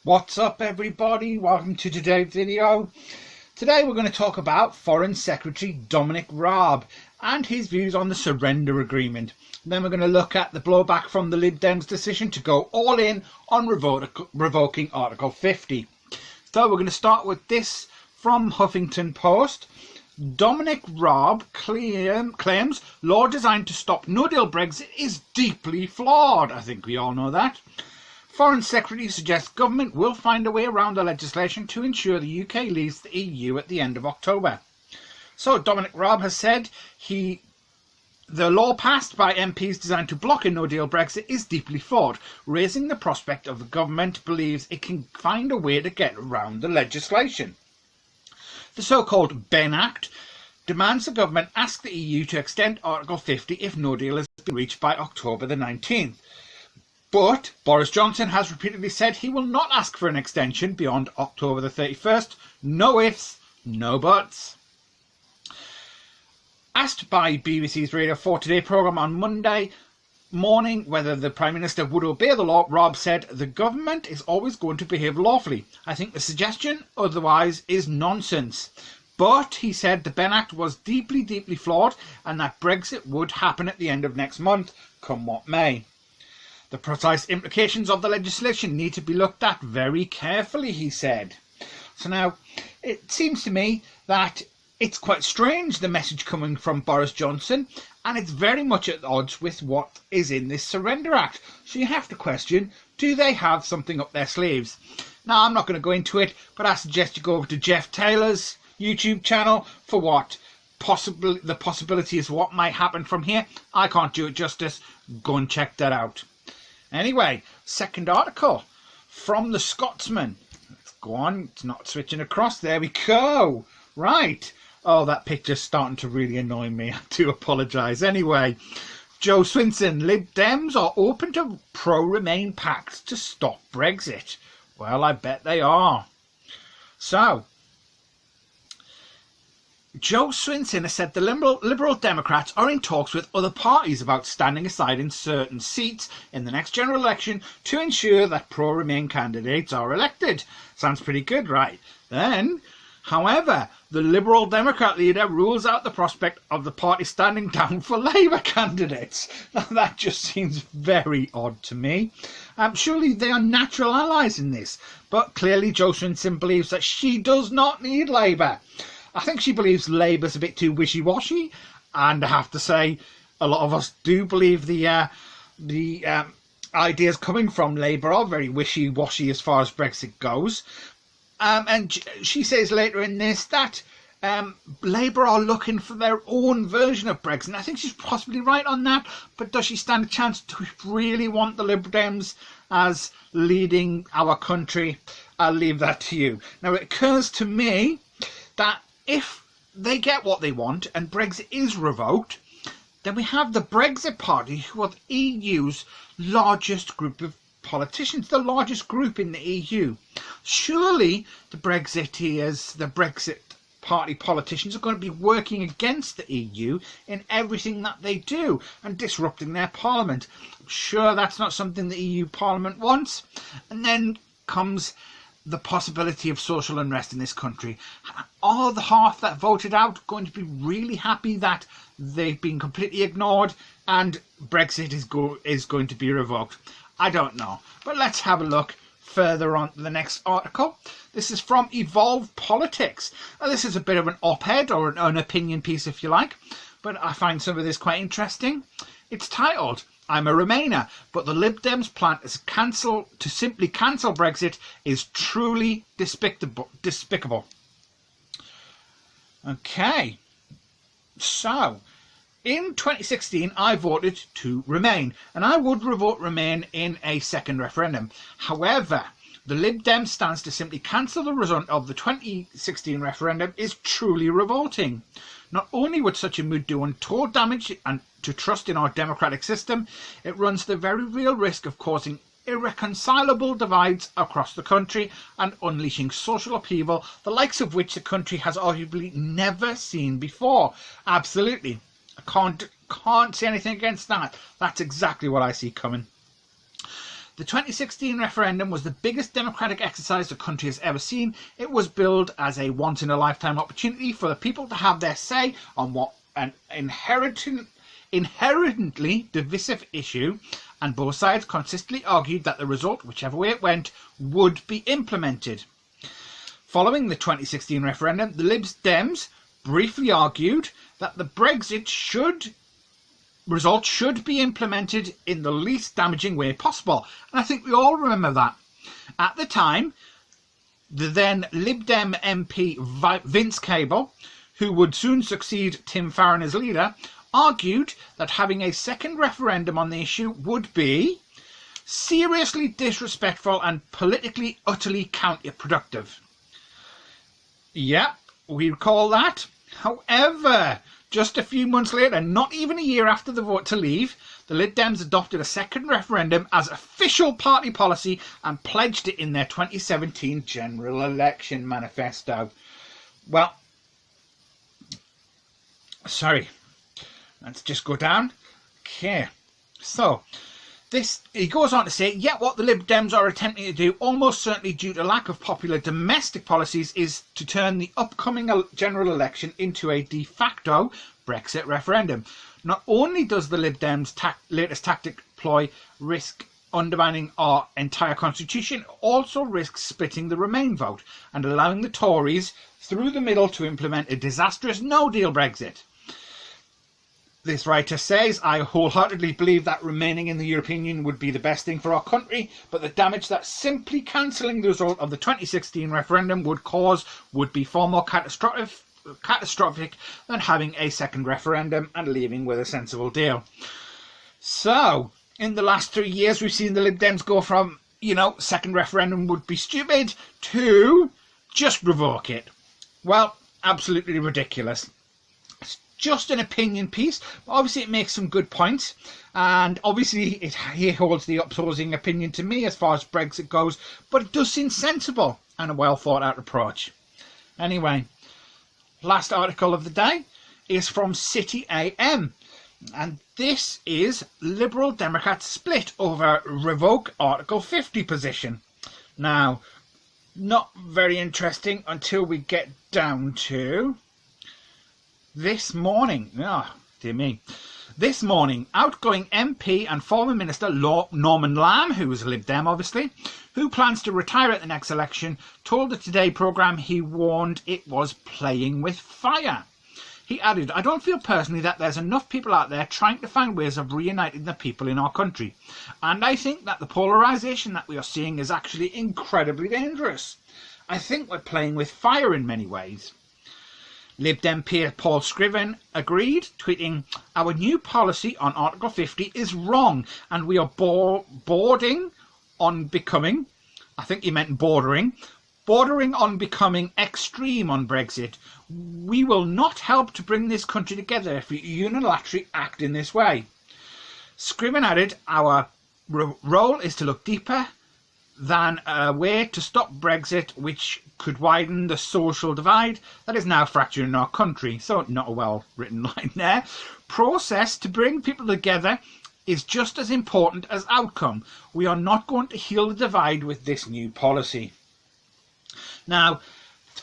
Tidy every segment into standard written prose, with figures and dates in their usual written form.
What's up everybody, welcome to today's video. Today we're going to talk about Foreign Secretary Dominic Raab and his views on the surrender agreement. Then we're going to look at the blowback from the Lib Dems decision to go all in on revoking Article 50. So we're going to start with this from Huffington Post. Dominic Raab claims law designed to stop no-deal Brexit is deeply flawed. I think we all know that. Foreign Secretary suggests government will find a way around the legislation to ensure the UK leaves the EU at the end of October. So Dominic Raab has said the law passed by MPs designed to block a no-deal Brexit is deeply flawed, raising the prospect of the government believes it can find a way to get around the legislation. The so-called Benn Act demands the government ask the EU to extend Article 50 if no deal has been reached by October the 19th. But Boris Johnson has repeatedly said he will not ask for an extension beyond October the 31st. No ifs, no buts. Asked by BBC's Radio 4 Today programme on Monday morning whether the Prime Minister would obey the law, Raab said, "The government is always going to behave lawfully. I think the suggestion otherwise is nonsense." But he said the Benn Act was deeply, deeply flawed and that Brexit would happen at the end of next month, come what may. The precise implications of the legislation need to be looked at very carefully, he said. So now, it seems to me that it's quite strange, the message coming from Boris Johnson, and it's very much at odds with what is in this Surrender Act. So you have to question, do they have something up their sleeves? Now, I'm not going to go into it, but I suggest you go over to Jeff Taylor's YouTube channel for what the possibility is what might happen from here. I can't do it justice. Go and check that out. Anyway, second article from the Scotsman. Let's go on. It's not switching across. There we go. Right. Oh, that picture's starting to really annoy me. I do apologise. Anyway, Joe Swinson. Lib Dems are open to pro-Remain pacts to stop Brexit. Well, I bet they are. So, Joe Swinson has said the Liberal Democrats are in talks with other parties about standing aside in certain seats in the next general election to ensure that pro-Remain candidates are elected. Sounds pretty good, right? Then, however, the Liberal Democrat leader rules out the prospect of the party standing down for Labour candidates. Now, that just seems very odd to me. Surely they are natural allies in this, but clearly Joe Swinson believes that she does not need Labour. I think she believes Labour's a bit too wishy-washy, and I have to say, a lot of us do believe the ideas coming from Labour are very wishy-washy as far as Brexit goes. And she says later in this that Labour are looking for their own version of Brexit. And I think she's possibly right on that, but does she stand a chance to really want the Lib Dems as leading our country? I'll leave that to you. Now, it occurs to me that if they get what they want and Brexit is revoked, then we have the Brexit Party, who are the EU's largest group of politicians, the largest group in the EU. Surely the Brexiteers, the Brexit Party politicians are going to be working against the EU in everything that they do and disrupting their parliament. I'm sure that's not something the EU Parliament wants. And then comes the possibility of social unrest in this country. Are the half that voted out going to be really happy that they've been completely ignored and Brexit is going to be revoked? I don't know. But let's have a look further on to the next article. This is from Evolve Politics. Now, this is a bit of an op-ed or an opinion piece, if you like, but I find some of this quite interesting. It's titled, "I'm a Remainer, but the Lib Dems' plan to simply cancel Brexit is truly despicable." Okay, so in 2016 I voted to remain, and I would vote remain in a second referendum. However, the Lib Dems' stance to simply cancel the result of the 2016 referendum is truly revolting. Not only would such a move do untold damage and to trust in our democratic system, it runs the very real risk of causing irreconcilable divides across the country and unleashing social upheaval, the likes of which the country has arguably never seen before. Absolutely. I can't see anything against that. That's exactly what I see coming. The 2016 referendum was the biggest democratic exercise the country has ever seen. It was billed as a once-in-a-lifetime opportunity for the people to have their say on what an inherently divisive issue, and both sides consistently argued that the result, whichever way it went, would be implemented. Following the 2016 referendum, the Lib Dems briefly argued that the Brexit result should be implemented in the least damaging way possible. And I think we all remember that. At the time, the then Lib Dem MP Vince Cable, who would soon succeed Tim Farron as leader, argued that having a second referendum on the issue would be seriously disrespectful and politically utterly counterproductive. Yep, we recall that. However, just a few months later, not even a year after the vote to leave, the Lib Dems adopted a second referendum as official party policy and pledged it in their 2017 general election manifesto. Well, sorry, let's just go down. Okay, so he goes on to say, yet what the Lib Dems are attempting to do, almost certainly due to lack of popular domestic policies, is to turn the upcoming general election into a de facto Brexit referendum. Not only does the Lib Dems' latest tactic ploy risk undermining our entire constitution, it also risks splitting the Remain vote and allowing the Tories through the middle to implement a disastrous no-deal Brexit. This writer says, I wholeheartedly believe that remaining in the European Union would be the best thing for our country, but the damage that simply cancelling the result of the 2016 referendum would cause would be far more catastrophic than having a second referendum and leaving with a sensible deal. So, in the last 3 years, we've seen the Lib Dems go from, second referendum would be stupid, to just revoke it. Well, absolutely ridiculous. Just an opinion piece, but obviously it makes some good points, and obviously he holds the opposing opinion to me as far as Brexit goes, but it does seem sensible and a well thought out approach. Anyway, last article of the day is from City AM, and this is Liberal Democrats split over revoke Article 50 position. Now, not very interesting until we get down to this morning. Dear me. This morning, outgoing MP and former Minister Norman Lamb, who is a Lib Dem obviously, who plans to retire at the next election, told the Today programme he warned it was playing with fire. He added, I don't feel personally that there's enough people out there trying to find ways of reuniting the people in our country. And I think that the polarisation that we are seeing is actually incredibly dangerous. I think we're playing with fire in many ways. Lib Dem peer Paul Scriven agreed, tweeting, our new policy on Article 50 is wrong and we are bordering on becoming, I think he meant bordering on becoming extreme on Brexit. We will not help to bring this country together if we unilaterally act in this way. Scriven added, our role is to look deeper than a way to stop Brexit, which could widen the social divide that is now fracturing our country. So not a well-written line there. Process to bring people together is just as important as outcome. We are not going to heal the divide with this new policy. Now,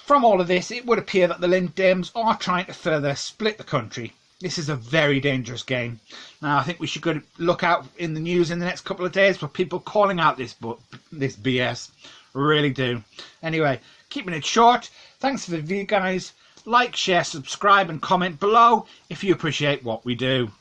from all of this, it would appear that the Lib Dems are trying to further split the country. This is a very dangerous game. Now, I think we should look out in the news in the next couple of days for people calling out this BS. Really do. Anyway, keeping it short. Thanks for the video, guys. Like, share, subscribe and comment below if you appreciate what we do.